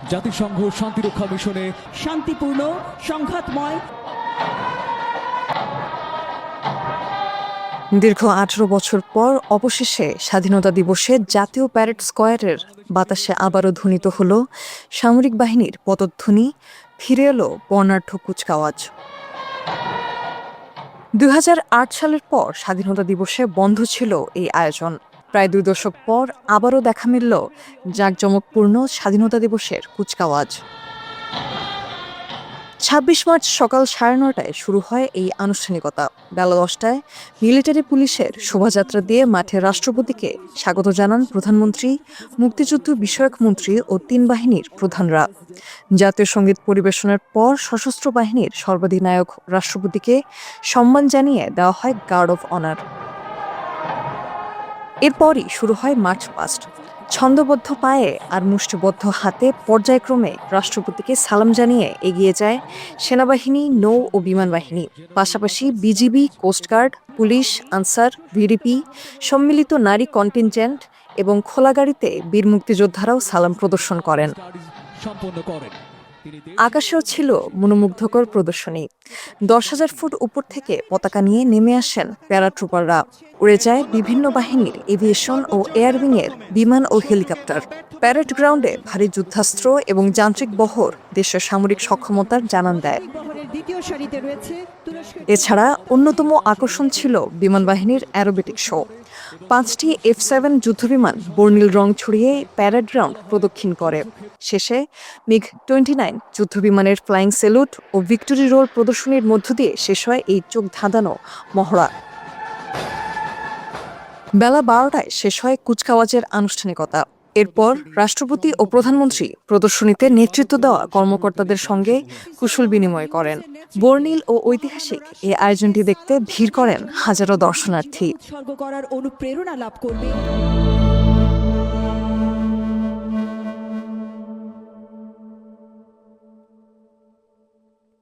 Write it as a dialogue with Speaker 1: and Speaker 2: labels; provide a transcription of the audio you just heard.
Speaker 1: জাতিসংঘ শান্তিরক্ষা মিশনে
Speaker 2: শান্তিপূর্ণ সংঘাতময়
Speaker 3: দীর্ঘ 18 বছর পর অবশেষে স্বাধীনতা দিবসে জাতীয় প্যারেড স্কয়ারের বাতাসে আবারও ধ্বনিত হল সামরিক বাহিনীর পদধ্বনি, ফিরে এলো বর্ণাঢ্য কুচকাওয়াজ। 2008 সালের পর স্বাধীনতা দিবসে বন্ধ ছিল এই আয়োজন। প্রায় 2 দশক পর আবারও দেখা মিলল জাঁকজমকপূর্ণ স্বাধীনতা দিবসের কুচকাওয়াজ। 26 মার্চ সকাল 9:30টায় শুরু হয় এই আনুষ্ঠানিকতা। বেলা 10টায় মিলিটারি পুলিশের শোভাযাত্রা দিয়ে মাঠে রাষ্ট্রপতিকে স্বাগত জানান প্রধানমন্ত্রী, মুক্তিযুদ্ধ বিষয়ক মন্ত্রী ও 3 বাহিনীর প্রধানরা। জাতীয় সঙ্গীত পরিবেশনের পর সশস্ত্র বাহিনীর সর্বাধিনায়ক রাষ্ট্রপতিকে সম্মান জানিয়ে দেওয়া হয় গার্ড অফ অনার। এরপরই শুরু হয় মার্চ পাস্ট। ছন্দবদ্ধ পায়ে আর মুষ্টিবদ্ধ হাতে পর্যায়ক্রমে রাষ্ট্রপতিকে সালাম জানিয়ে এগিয়ে যায় সেনাবাহিনী, নৌ ও বিমান বাহিনী। পাশাপাশি BGB, coastguard, police, Ansar, VDP, সম্মিলিত নারী কন্টিনজেন্ট এবং খোলা গাড়িতে বীর মুক্তিযোদ্ধারাও সালাম প্রদর্শন করেন।
Speaker 1: সম্পন্ন করেন।
Speaker 3: আকাশেও ছিল মনোমুগ্ধকর প্রদর্শনী। 10,000 ফুট উপর থেকে পতাকা নিয়ে নেমে আসেন প্যারাট্রুপাররা। উড়ে যায় বিভিন্ন বাহিনীর এভিয়েশন ও এয়ারউইংয়ের বিমান ও হেলিকপ্টার। প্যারেড গ্রাউন্ডে ভারী যুদ্ধাস্ত্র এবং যান্ত্রিক বহর দেশের সামরিক সক্ষমতার জানান দেয়। এছাড়া অন্যতম আকর্ষণ ছিল বিমান বাহিনীর অ্যারোবেটিক শো। 5টি F-7 যুদ্ধবিমান বর্ণিল রং ছড়িয়ে প্যারেড গ্রাউন্ড প্রদক্ষিণ করে। শেষে MiG-29 যুদ্ধবিমানের ফ্লাইং স্যালুট ও ভিক্টোরি রোল প্রদর্শনীর মধ্য দিয়ে শেষ হয় এই চোখ ধাঁধানো মহড়া। বেলা 12টায় শেষ হয় কুচকাওয়াজের আনুষ্ঠানিকতা। এরপর রাষ্ট্রপতি ও প্রধানমন্ত্রী প্রদর্শনীতে নেতৃত্ব দেওয়া কর্মকর্তাদের সঙ্গে কুশল বিনিময় করেন। বর্ণিল ও ঐতিহাসিক এই আয়োজনটি দেখতে ভিড় করেন হাজারো দর্শনার্থী।
Speaker 2: উৎসর্গ করার অনুপ্রেরণা লাভ করবে।